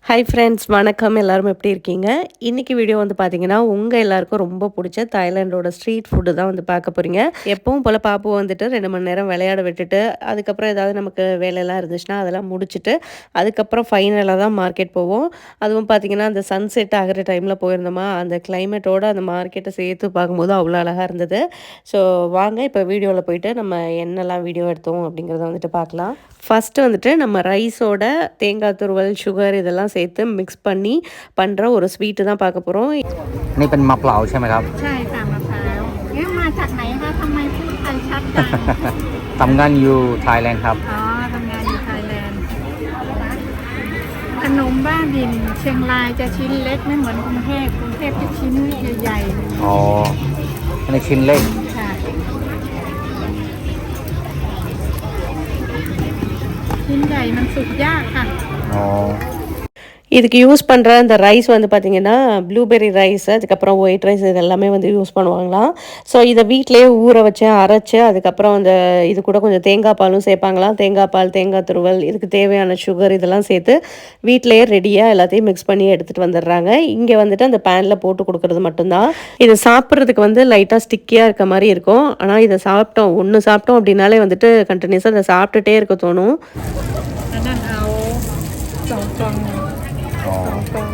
Hi friends வணக்கம். எல்லாரும் எப்படி இருக்கீங்க? இன்னைக்கு வீடியோ வந்து பார்த்தீங்கன்னா, உங்க எல்லாருக்கும் ரொம்ப புடிச்ச தாய்லாண்டோட ஸ்ட்ரீட் ஃபுட்டு தான் வந்து பார்க்க போறீங்க. எப்பவும் போல பாப்பு வந்துட்டு 2 மணி நேரம் விளையாட விட்டுட்டு, அதுக்கப்புறம் ஏதாவது நமக்கு வேலைலாம் இருந்துச்சுன்னா, அதெல்லாம் முடிச்சுட்டு, அதுக்கப்புறம் ஃபைனலா தான் மார்க்கெட் போவோம். அதுவும் பார்த்தீங்கன்னா, அந்த சன்செட் ஆகுற டைம்ல போயிருந்தோமா, அந்த கிளைமேட்டோட அந்த மார்க்கெட்ட சேர்த்து பார்க்கும்போது அவ்வளோ அழகா இருந்தது. ஸோ வாங்க இப்ப வீடியோல போயிட்டு நம்ம என்னலாம் வீடியோ எடுத்தோம் அப்படிங்கிறத வந்துட்டு பார்க்கலாம். ஃபர்ஸ்ட்டு வந்துட்டு நம்ம ரைஸோட தேங்காய் துருவல், சுகர் இதெல்லாம் சேர்த்து மிக்ஸ் பண்ணி பண்ற ஒரு ஸ்வீட்டு தான் பார்க்க போறோம். นี่เป็นมะเปล่าใช่ไหมครับ ใช่ค่ะมะพร้าวเอ๊ะมาจากไหนคะทำไมพูดไทยชัดจัง ทำงานอยู่ไทยแลนด์ครับ อ๋อทำงานอยู่ไทยแลนด์ขนมบ้าบินเชียงรายจะชิ้นเล็กไม่เหมือนกรุงเทพจะชิ้นใหญ่ อ๋ออันนี้ชิ้นเล็ก ๆค่ะชิ้นใหญ่มันสุกยากค่ะ อ๋อ இதுக்கு யூஸ் பண்ற அந்த ரைஸ் வந்து பார்த்தீங்கன்னா, ப்ளூபெர்ரி ரைஸ், அதுக்கப்புறம் ஒயிட் ரைஸ் இது எல்லாமே வந்து யூஸ் பண்ணுவாங்களாம். ஸோ இத வீட்லயே ஊற வச்சு, அரைச்சு, அதுக்கப்புறம் அந்த இது கூட கொஞ்சம் தேங்காய் பாலும் சேர்ப்பாங்களாம். தேங்காய் பால், தேங்காய் துருவல், இதுக்கு தேவையான சுகர் இதெல்லாம் சேர்த்து வீட்லயே ரெடியா எல்லாத்தையும் மிக்ஸ் பண்ணி எடுத்துட்டு வந்துடுறாங்க. இங்க வந்துட்டு அந்த பேன்ல போட்டு குடுக்குறது மட்டும்தான். இத சாப்பிடுறதுக்கு வந்து லைட்டா ஸ்டிக்கியா இருக்க மாரி இருக்கும். ஆனா இத சாப்பிட்டோம், ஒண்ணு சாப்பிட்டோம் அப்படின்னாலே வந்துட்டு கன்டினியூஸா அத சாப்பிட்டுட்டே இருக்க தோணும். อันนั้นเอาสองกล่อง อ๋อ กล่อง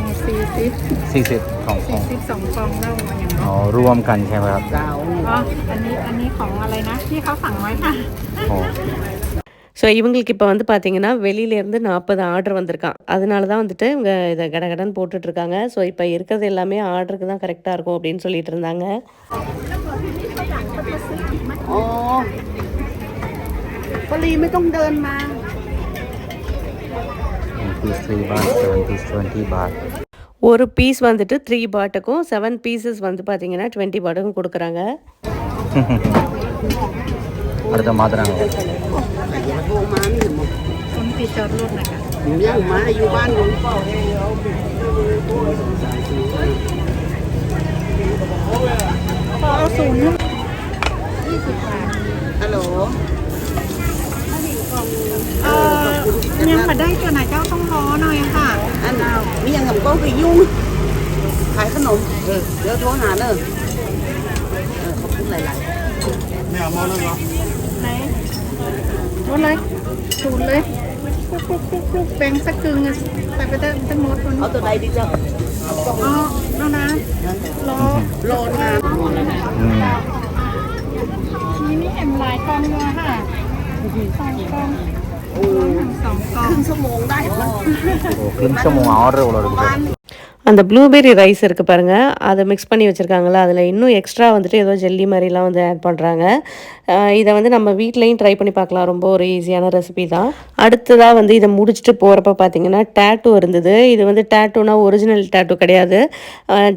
40ของ 42กล่องแล้วอย่าง อ๋ เนาะ อรวมกันใช่ไหมครับ อ๋ออันนี้ของอะไรนะที่เขาสั่งไว้ค่ะ อ๋อ ஸோ இவங்களுக்கு இப்போ வந்து பார்த்தீங்கன்னா, வெளியிலேருந்து 40 ஆர்டர் வந்திருக்காம். அதனால தான் வந்துட்டு இவங்க இத கடகடன்னு போட்டுட்ருக்காங்க. ஸோ இப்போ இருக்கிறது எல்லாமே ஆர்டருக்கு தான் கரெக்ட்டா இருக்கும் அப்படின்னு சொல்லிட்டு இருந்தாங்க. อ๋อปรีไม่ต้องเดินมา 1 piece 3 baht 7 piece 20 baht ஒரு பீஸ் வந்துட்டு 3 பாட்டுக்கும், 7 பீசஸ் வந்து பார்த்தீங்கன்னா 20 பாட்டுக்கும் குடுக்குறாங்க. அடுத்த மாத்துறாங்க โทรมานี่หมด คนติดจอดรถหน่อยค่ะ ยังมาอยู่บ้านอยู่ พอเอาศูนย์ ฮัลโหล ยังมาได้ตัวไหนเจ้าต้องรอหน่อยค่ะ อันมีอย่างกับก็ไปยุ่งขายขนมเดี๋ยวโทรหาเนอะขอบคุณหลาย ไหนรถเลยศูนย์เลยปุ๊บแบ่งสักกึ่งอะใส่ไปได้ทั้งหมดคน ๆเอาตัวใดดีจ้ะ อ๋อแล้วนะรอ โลนาน อืม ทีนี้เห็นหลายกล่องเลยค่ะ2 กล่อง โอ้ 2 กล่อง ครึ่งชั่วโมงได้มัน โอ้ครึ่งชั่วโมงஆர்டர் இவ்வளோ இருக்குது บ้าน அந்த ப்ளூபெர்ரி ரைஸ் இருக்கு பாருங்க, அத மிக்ஸ் பண்ணி வச்சிருக்காங்கல்ல, அதில இன்னும் எக்ஸ்ட்ரா வந்துட்டு ஏதோ ஜெல்லி மாரிலாம் வந்து ஆட் பண்றாங்க. இத வந்து நம்ம வீட்லயும் ட்ரை பண்ணி பார்க்கலாம். ரொம்ப ஒரு ஈஸியான ரெசிபி தான். அடுத்ததா வந்து இத முடிச்சுட்டு போறப்ப பார்த்தீங்கன்னா, டாட்டூ இருந்தது. இது வந்து டாட்டூனா ஒரிஜினல் டாட்டூ கிடையாது.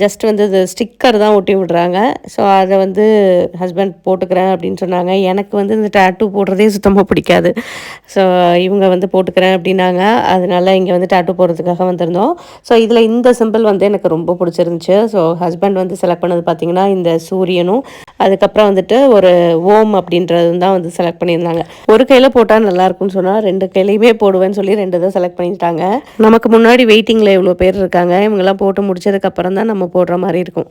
ஜஸ்ட் வந்து இது ஸ்டிக்கர் தான் ஒட்டி விடுறாங்க. ஸோ அத வந்து ஹஸ்பண்ட் போட்டுக்கிறேன் அப்படின்னு சொன்னாங்க. எனக்கு வந்து இந்த டாட்டூ போடுறதே சுத்தமா பிடிக்காது. ஸோ இவங்க வந்து போட்டுக்கிறேன் அப்படின்னாங்க. அதனால இங்க வந்து டாட்டூ போடுறதுக்காக வந்திருந்தோம். ஸோ இதில இந்த சிம்பிள் வந்து எனக்கு ரொம்ப பிடிச்சிருந்துச்சு. ஸோ ஹஸ்பண்ட் வந்து செலக்ட் பண்ணது பார்த்தீங்கன்னா, இந்த சூரியனும், அதுக்கப்புறம் வந்துட்டு ஒரு ஓம் அப்படின்றதும் தான் வந்து செலக்ட் பண்ணியிருந்தாங்க. ஒரு கையில போட்டா நல்லாயிருக்கும்னு சொன்னா, 2 கையிலயுமே போடுவேன்னு சொல்லி 2 இத செலக்ட் பண்ணிட்டாங்க. நமக்கு முன்னாடி வெயிட்டிங்ல இவ்வளோ பேர் இருக்காங்க. இவங்கலாம் போட்டு முடிச்சதுக்கப்புறம் தான் நம்ம போடுற மாரி இருக்கும்.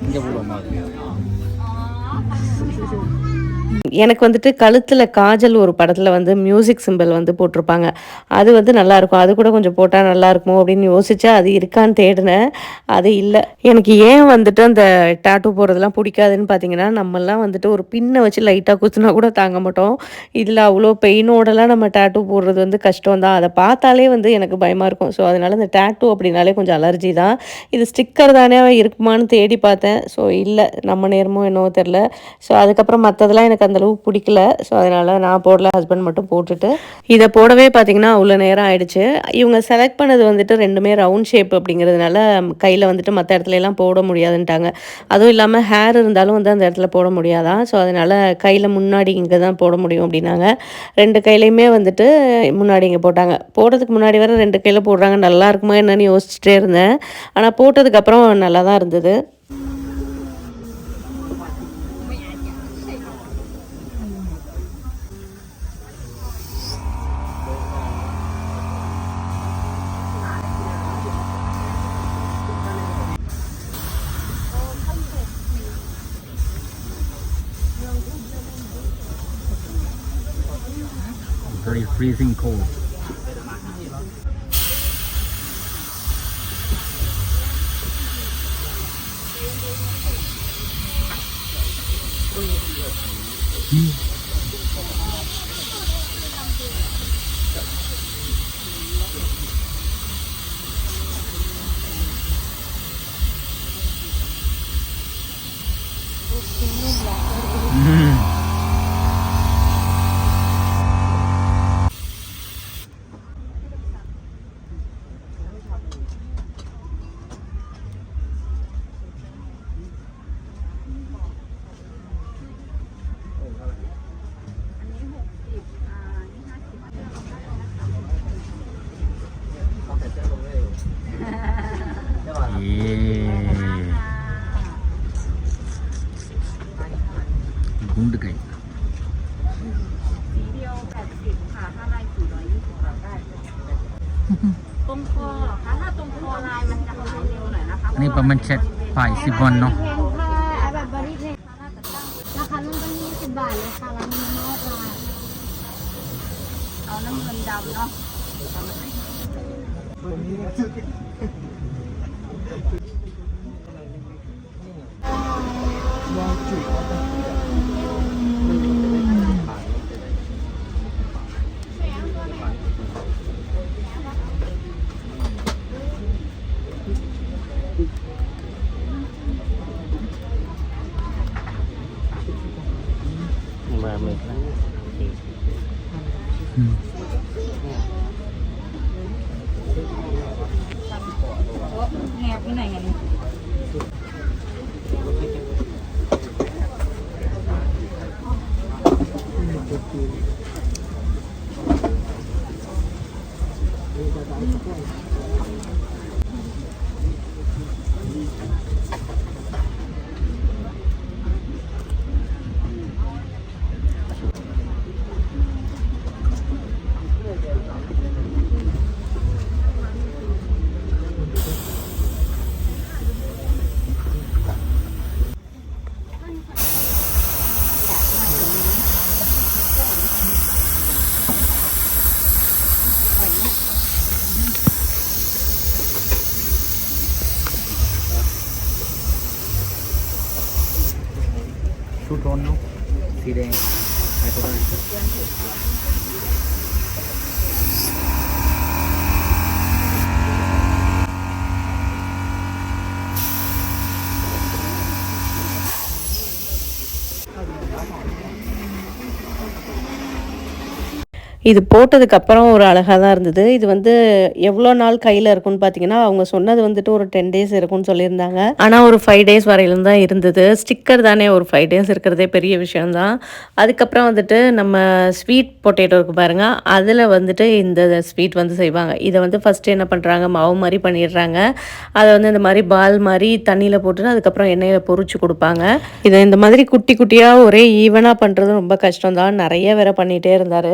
இங்கே போடுவோமா எனக்கு வந்துட்டு கழுத்துல காஜல் ஒரு படத்துல வந்து மியூசிக் சிம்பல் வந்து போட்டிருப்பாங்க. அது வந்து நல்லாயிருக்கும். அது கூட கொஞ்சம் போட்டா நல்லாயிருக்குமோ அப்படின்னு யோசிச்சா, அது இருக்கான்னு தேடினேன். அது இல்ல. எனக்கு ஏன் வந்துட்டு அந்த டாட்டூ போடுறதெல்லாம் பிடிக்காதுன்னு பார்த்தீங்கன்னா, நம்மலாம் வந்துட்டு ஒரு பின்ன வச்சு லைட்டா குத்துனா கூட தாங்க மாட்டோம். இதில அவ்வளோ பெயினோடலாம் நம்ம டாட்டூ போடுறது வந்து கஷ்டம் தான். அத பார்த்தாலே வந்து எனக்கு பயமா இருக்கும். ஸோ அதனால இந்த டாட்டூ அப்படின்னாலே கொஞ்சம் அலர்ஜி தான். இது ஸ்டிக்கர் தானே இருக்குமான்னு தேடி பார்த்தேன். ஸோ இல்ல. நம்ம நேரமோ என்னவோ தெரியல. ஸோ அதுக்கப்புறம் மத்ததெல்லாம் எனக்கு அந்த அளவு பிடிக்கல. ஸோ அதனால நான் போடல. ஹஸ்பண்ட் மட்டும் போட்டுட்டு இத போடவே பார்த்தீங்கன்னா, அவ்வளோ நேரம் ஆயிடுச்சு. இவங்க செலக்ட் பண்ணது வந்துட்டு 2மே ரவுண்ட் ஷேப் அப்படிங்கிறதுனால கையில வந்துட்டு மத்த இடத்துல எல்லாம் போட முடியாதுன்ட்டாங்க. அதுவும் இல்லாம ஹேர் இருந்தாலும் வந்து அந்த இடத்துல போட முடியாதாம். ஸோ அதனால கையில முன்னாடி இங்க தான் போட முடியும் அப்படின்னாங்க. 2 கையிலயுமே வந்துட்டு முன்னாடி இங்க போட்டாங்க. போடுறதுக்கு முன்னாடி வர 2 கையில போடுறாங்க. நல்லா இருக்குமா என்னன்னு யோசிச்சுட்டே இருந்தேன். ஆனா போட்டதுக்கப்புறம் நல்லா தான் இருந்தது. body freezing cold. குண்டு கை เดียว80ค่ะถ้าลาย420ได้ ตรงคอเหรอคะถ้าตรงคอลายมันจะหายเร็วหน่อยนะคะ อันนี้ประมาณ70 วันเนาะ แพงค่ะแบบบริเพณราคาเริ่มต้น20 บาทเลยค่ะร้านนี้นอกค่ะ เอาน้ำเงินดำเนาะ มาเมกนะ แงบไปไหนกัน ชูโทนเนาะสีแดงใครก็ได้ இது போட்டதுக்கப்புறம் ஒரு அழகாக தான் இருந்தது. இது வந்து எவ்வளோ நாள் கையில் இருக்கும்னு பார்த்தீங்கன்னா, அவங்க சொன்னது வந்துட்டு ஒரு 10 டேஸ் இருக்கும்னு சொல்லியிருந்தாங்க. ஆனால் ஒரு 5 டேஸ் வரையிலும் தான் இருந்தது. ஸ்டிக்கர் தானே, ஒரு 5 டேஸ் இருக்கிறதே பெரிய விஷயம்தான். அதுக்கப்புறம் வந்துட்டு நம்ம ஸ்வீட் பொட்டேட்டோ இருக்குது பாருங்கள், அதில் வந்துட்டு இந்த ஸ்வீட் வந்து செய்வாங்க. இதை வந்து ஃபஸ்ட்டு என்ன பண்ணுறாங்க, மாவு மாதிரி பண்ணிடுறாங்க. அதை வந்து இந்த மாதிரி பால் மாதிரி தண்ணியில் போட்டுட்டு அதுக்கப்புறம் எண்ணெயில் பொரிச்சு கொடுப்பாங்க. இதை இந்த மாதிரி குட்டி குட்டியாக ஒரே ஈவனாக பண்ணுறது ரொம்ப கஷ்டம் தான். நிறைய வேற பண்ணிகிட்டே இருந்தார்.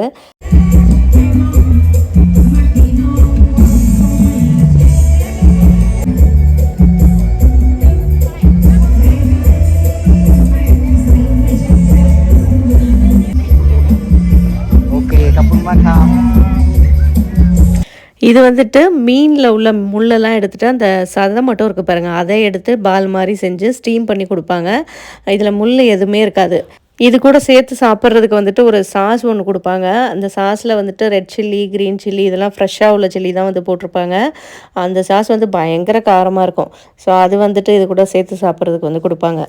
இது வந்துட்டு மீனில் உள்ள முள்ளெல்லாம் எடுத்துகிட்டு அந்த சதை மட்டும் இருக்குது பாருங்கள், அதை எடுத்து பால் மாதிரி செஞ்சு ஸ்டீம் பண்ணி கொடுப்பாங்க. இதில் முள் எதுவுமே இருக்காது. இது கூட சேர்த்து சாப்பிட்றதுக்கு வந்துட்டு ஒரு சாஸ் ஒன்று கொடுப்பாங்க. அந்த சாஸில் வந்துட்டு ரெட் சில்லி, க்ரீன் சில்லி இதெல்லாம் ஃப்ரெஷ்ஷாக உள்ள சில்லி தான் வந்து போட்டிருப்பாங்க. அந்த சாஸ் வந்து பயங்கர காரமாக இருக்கும். ஸோ அது வந்துட்டு இது கூட சேர்த்து சாப்பிட்றதுக்கு வந்து கொடுப்பாங்க.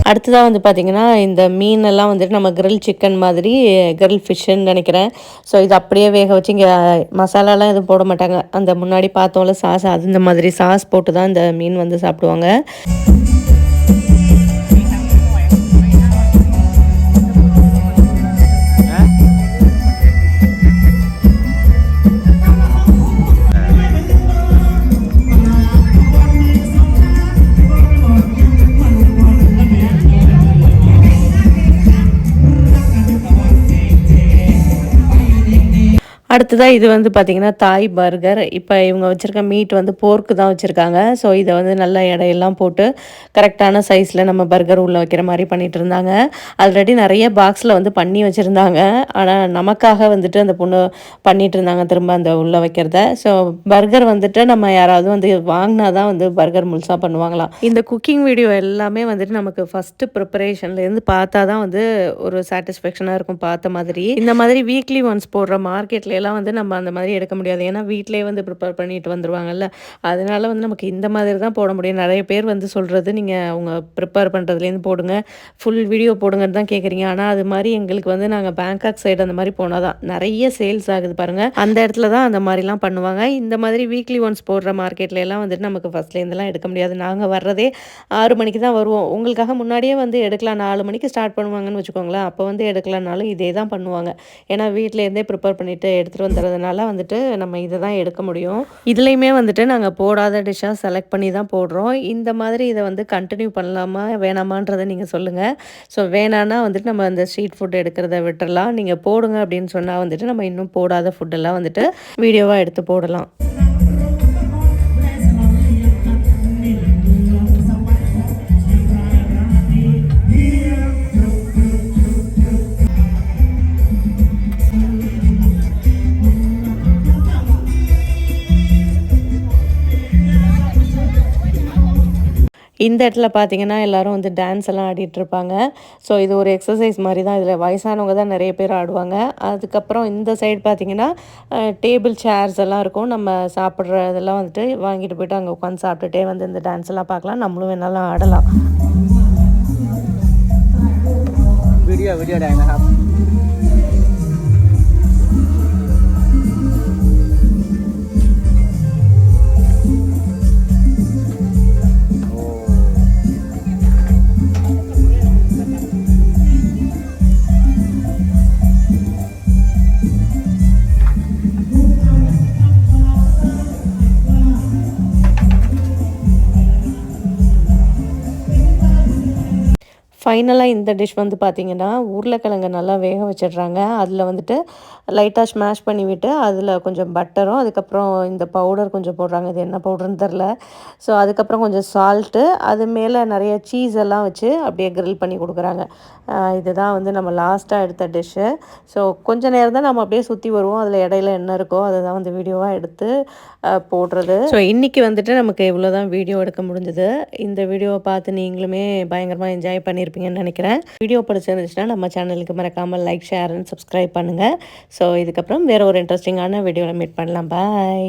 அடுத்ததாக வந்து பார்த்திங்கன்னா, இந்த மீனெல்லாம் வந்துட்டு நம்ம கிரில் சிக்கன் மாதிரி கிரில் ஃபிஷ்ஷுன்னு நினைக்கிறேன். ஸோ இது அப்படியே வேக வச்சு இங்கே மசாலாலாம் எதுவும் போட மாட்டாங்க. அந்த முன்னாடி பார்த்தோம்ல சாஸ், அது இந்த மாதிரி சாஸ் போட்டு தான் இந்த மீன் வந்து சாப்பிடுவாங்க. அடுத்ததாக இது வந்து பார்த்திங்கன்னா தாய் பர்கர். இப்போ இவங்க வச்சுருக்க மீட் வந்து போர்க்கு தான் வச்சுருக்காங்க. ஸோ இதை வந்து நல்லா எடையெல்லாம் போட்டு கரெக்டான சைஸில் நம்ம பர்கர் உள்ளே வைக்கிற மாதிரி பண்ணிகிட்டு இருந்தாங்க. ஆல்ரெடி நிறைய பாக்ஸில் வந்து பண்ணி வச்சுருந்தாங்க. ஆனால் நமக்காக வந்துட்டு அந்த பொண்ணு பண்ணிகிட்டு இருந்தாங்க திரும்ப அந்த உள்ளே வைக்கிறத. ஸோ பர்கர் வந்துட்டு நம்ம யாராவது வந்து வாங்கினா தான் வந்து பர்கர் முழுசாக பண்ணுவாங்களாம். இந்த குக்கிங் வீடியோ எல்லாமே வந்துட்டு நமக்கு ஃபஸ்ட்டு ப்ரிப்பரேஷன்லேருந்து பார்த்தா தான் வந்து ஒரு சாட்டிஸ்ஃபேக்ஷனாக இருக்கும் பார்த்த மாதிரி. இந்த மாதிரி வீக்லி ஒன்ஸ் போடுற மார்க்கெட்ல எல்லாம் வந்து நம்ம அந்த மாதிரி எடுக்க முடியாது. ஏன்னா வீட்டிலே வந்து ப்ரிப்பேர் பண்ணிட்டு வந்துருவாங்கல்ல. அதனால வந்து நமக்கு இந்த மாதிரி தான் போட முடியும். நிறைய பேர் வந்து சொல்கிறது, நீங்கள் அவங்க ப்ரிப்பேர் பண்ணுறதுலேருந்து போடுங்க, ஃபுல் வீடியோ போடுங்கன்னு தான் கேட்குறீங்க. ஆனால் அது மாதிரி எங்களுக்கு வந்து நாங்கள் பேங்காக் சைடு அந்த மாதிரி போனால் தான் நிறைய சேல்ஸ் ஆகுது பாருங்கள். அந்த இடத்துல தான் அந்த மாதிரிலாம் பண்ணுவாங்க. இந்த மாதிரி வீக்லி ஒன்ஸ் போடுற மார்க்கெட்ல எல்லாம் வந்துட்டு நமக்கு ஃபஸ்ட்லேருந்துலாம் எடுக்க முடியாது. நாங்கள் வர்றதே 6 மணிக்கு தான் வருவோம். உங்களுக்காக முன்னாடியே வந்து எடுக்கலாம். 4 மணிக்கு ஸ்டார்ட் பண்ணுவாங்கன்னு வச்சுக்கோங்களேன். அப்போ வந்து எடுக்கலனாலும் இதே தான் பண்ணுவாங்க. ஏன்னா வீட்டிலேருந்தே ப்ரிப்பேர் பண்ணிவிட்டு எடுத்துகிட்டு வந்துடுறதுனால வந்துட்டு நம்ம இதை தான் எடுக்க முடியும். இதுலேயுமே வந்துட்டு நாங்கள் போடாத டிஷ்ஷாக செலக்ட் பண்ணி தான் போடுறோம். இந்த மாதிரி இதை வந்து கண்டினியூ பண்ணலாமா வேணாமான்றதை நீங்கள் சொல்லுங்கள். ஸோ வேணான்னா வந்துட்டு நம்ம அந்த ஸ்ட்ரீட் ஃபுட் எடுக்கிறத விட்டுறலாம். நீங்கள் போடுங்க அப்படின்னு சொன்னால் வந்துட்டு நம்ம இன்னும் போடாத ஃபுட்டெல்லாம் வந்துட்டு வீடியோவாக எடுத்து போடலாம். இந்த இடத்துல பார்த்தீங்கன்னா எல்லோரும் வந்து டான்ஸ் எல்லாம் ஆடிட்டுருப்பாங்க. ஸோ இது ஒரு எக்ஸசைஸ் மாதிரி தான். இதில் வயசானவங்க தான் நிறைய பேர் ஆடுவாங்க. அதுக்கப்புறம் இந்த சைடு பார்த்தீங்கன்னா டேபிள் சேர்ஸ் எல்லாம் இருக்கும். நம்ம சாப்பிட்ற இதெல்லாம் வந்துட்டு வாங்கிட்டு போய்ட்டு அங்கே உட்காந்து சாப்பிட்டுட்டே வந்து இந்த டான்ஸ் எல்லாம் பார்க்கலாம். நம்மளும் வேணாலும் ஆடலாம். வீடியோได้นะครับஃபைனலாக இந்த டிஷ் வந்து பார்த்திங்கன்னா உருளைக்கிழங்கு நல்லா வேக வச்சிடுறாங்க. அதில் வந்துட்டு லைட்டாக ஸ்மாஷ் பண்ணி விட்டு அதில் கொஞ்சம் பட்டரும் அதுக்கப்புறம் இந்த பவுடர் கொஞ்சம் போடுறாங்க. இது என்ன பவுடர்னு தெரில. ஸோ அதுக்கப்புறம் கொஞ்சம் சால்ட்டு, அது மேலே நிறைய சீஸ் எல்லாம் வச்சு அப்படியே கிரில் பண்ணி கொடுக்குறாங்க. இதுதான் வந்து நம்ம லாஸ்ட்டாக எடுத்த டிஷ்ஷு. ஸோ கொஞ்சம் நேரம் தான் நம்ம அப்படியே சுற்றி வருவோம். அதில் இடையில என்ன இருக்கோ அதை தான் வந்து வீடியோவாக எடுத்து போடுறது. ஸோ இன்றைக்கி வந்துட்டு நமக்கு இவ்வளோ தான் வீடியோ எடுக்க முடிஞ்சது. இந்த வீடியோவை பார்த்து நீங்களுமே பயங்கரமாக என்ஜாய் பண்ணியிருப்பீங்கன்னு நினைக்கிறேன். வீடியோ பிடிச்சிருந்துச்சுன்னா நம்ம சேனலுக்கு மறக்காமல் லைக், ஷேர் அண்ட் சப்ஸ்கிரைப் பண்ணுங்கள். ஸோ இதுக்கப்புறம் வேறு ஒரு இன்ட்ரெஸ்டிங்கான வீடியோவில் மீட் பண்ணலாம். பாய்.